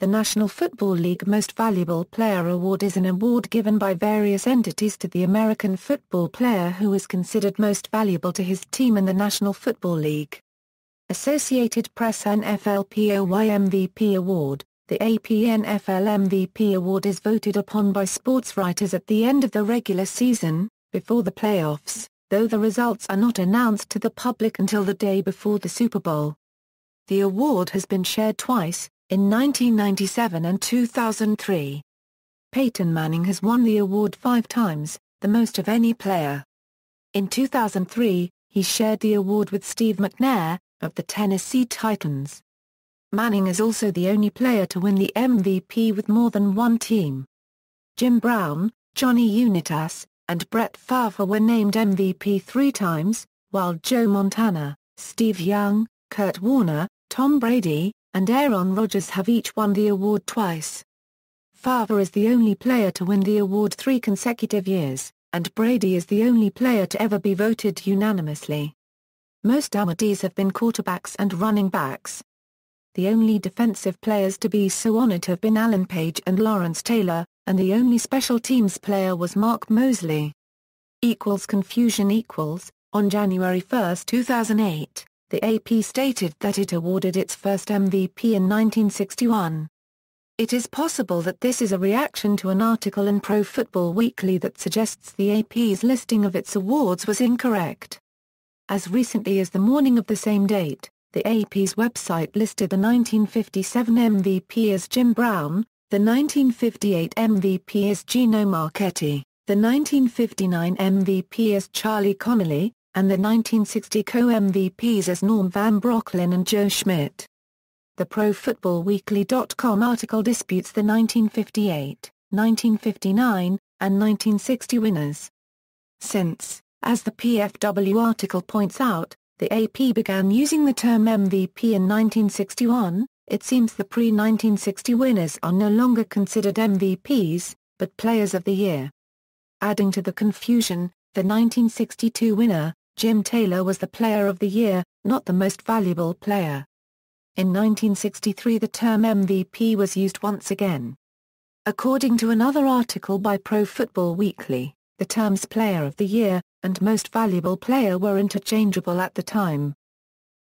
The National Football League Most Valuable Player Award is an award given by various entities to the American football player who is considered most valuable to his team in the National Football League. Associated Press NFLPOY MVP Award. The AP NFL MVP award is voted upon by sports writers at the end of the regular season, before the playoffs, though the results are not announced to the public until the day before the Super Bowl. The award has been shared twice, in 1997 and 2003. Peyton Manning has won the award 5 times, the most of any player. In 2003, he shared the award with Steve McNair, of the Tennessee Titans. Manning is also the only player to win the MVP with more than one team. Jim Brown, Johnny Unitas, and Brett Favre were named MVP 3 times, while Joe Montana, Steve Young, Kurt Warner, Tom Brady, and Aaron Rodgers have each won the award twice. Favre is the only player to win the award 3 consecutive years, and Brady is the only player to ever be voted unanimously. Most awardees have been quarterbacks and running backs. The only defensive players to be so honored have been Alan Page and Lawrence Taylor, and the only special teams player was Mark Moseley. Confusion. On January 1, 2008, the AP stated that it awarded its first MVP in 1961. It is possible that this is a reaction to an article in Pro Football Weekly that suggests the AP's listing of its awards was incorrect. As recently as the morning of the same date, the AP's website listed the 1957 MVP as Jim Brown, the 1958 MVP as Gino Marchetti, the 1959 MVP as Charlie Connolly, and the 1960 co-MVPs as Norm Van Brocklin and Joe Schmidt. The ProFootballWeekly.com article disputes the 1958, 1959, and 1960 winners. Since, as the PFW article points out, the AP began using the term MVP in 1961, it seems the pre-1960 winners are no longer considered MVPs, but Players of the Year. Adding to the confusion, the 1962 winner, Jim Taylor, was the Player of the Year, not the most valuable player. In 1963 the term MVP was used once again. According to another article by Pro Football Weekly, the terms Player of the Year and Most Valuable Player were interchangeable at the time.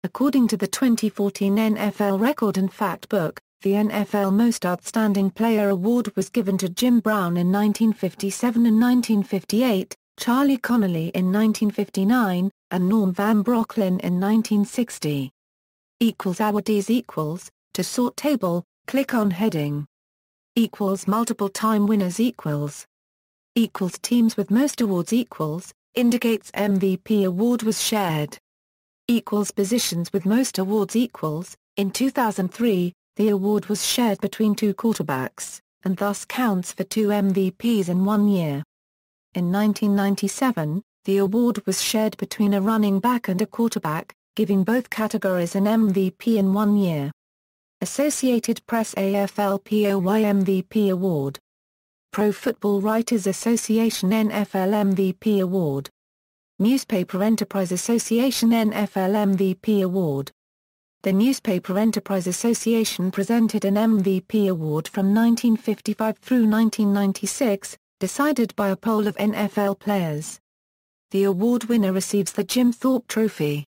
According to the 2014 NFL Record and Fact Book, the NFL Most Outstanding Player Award was given to Jim Brown in 1957 and 1958, Charlie Connolly in 1959, and Norm Van Brocklin in 1960. Awardees to sort table, click on heading. Multiple time winners teams with most awards indicates MVP award was shared. Positions with most awards in 2003, the award was shared between 2 quarterbacks, and thus counts for 2 MVPs in 1 year. In 1997, the award was shared between a running back and a quarterback, giving both categories an MVP in 1 year. Associated Press AFLPOY MVP Award. Pro Football Writers Association NFL MVP Award. Newspaper Enterprise Association NFL MVP Award. The Newspaper Enterprise Association presented an MVP award from 1955 through 1996, decided by a poll of NFL players. The award winner receives the Jim Thorpe Trophy.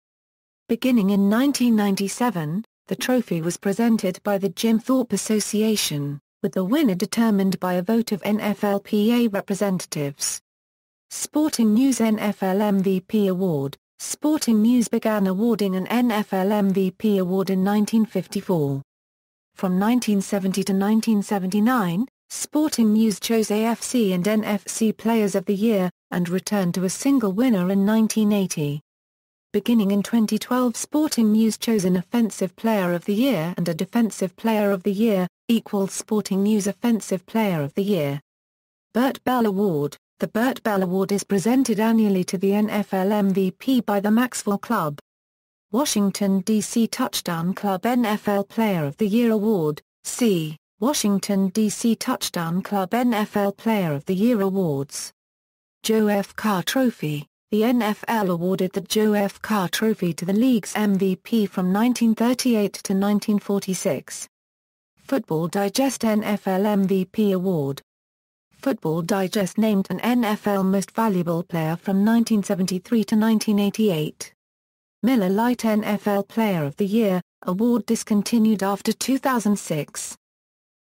Beginning in 1997, the trophy was presented by the Jim Thorpe Association, with the winner determined by a vote of NFLPA representatives. Sporting News NFL MVP Award. Sporting News began awarding an NFL MVP award in 1954. From 1970 to 1979, Sporting News chose AFC and NFC Players of the Year, and returned to a single winner in 1980. Beginning in 2012, Sporting News chose an Offensive Player of the Year and a Defensive Player of the Year, Sporting News Offensive Player of the Year. Bert Bell Award. The Bert Bell Award is presented annually to the NFL MVP by the Maxwell Club. Washington, D.C. Touchdown Club NFL Player of the Year Award, c. Washington, D.C. Touchdown Club NFL Player of the Year Awards. Joe F. Carr Trophy. The NFL awarded the Joe F. Carr Trophy to the league's MVP from 1938 to 1946. Football Digest NFL MVP Award. Football Digest named an NFL Most Valuable Player from 1973 to 1988. Miller Lite NFL Player of the Year, award discontinued after 2006.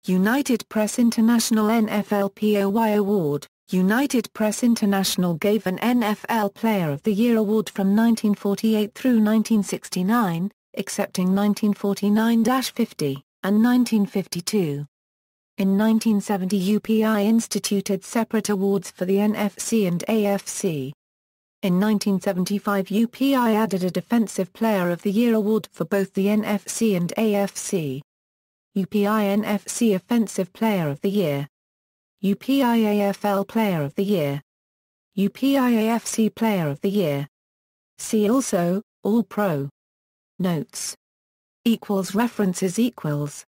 United Press International NFL POY Award. United Press International gave an NFL Player of the Year award from 1948 through 1969, excepting 1949-50, and 1952. In 1970 UPI instituted separate awards for the NFC and AFC. In 1975 UPI added a Defensive Player of the Year award for both the NFC and AFC. UPI NFC Offensive Player of the Year. UPI AFL Player of the Year. UPI AFC Player of the Year. See also, All-Pro. Notes. References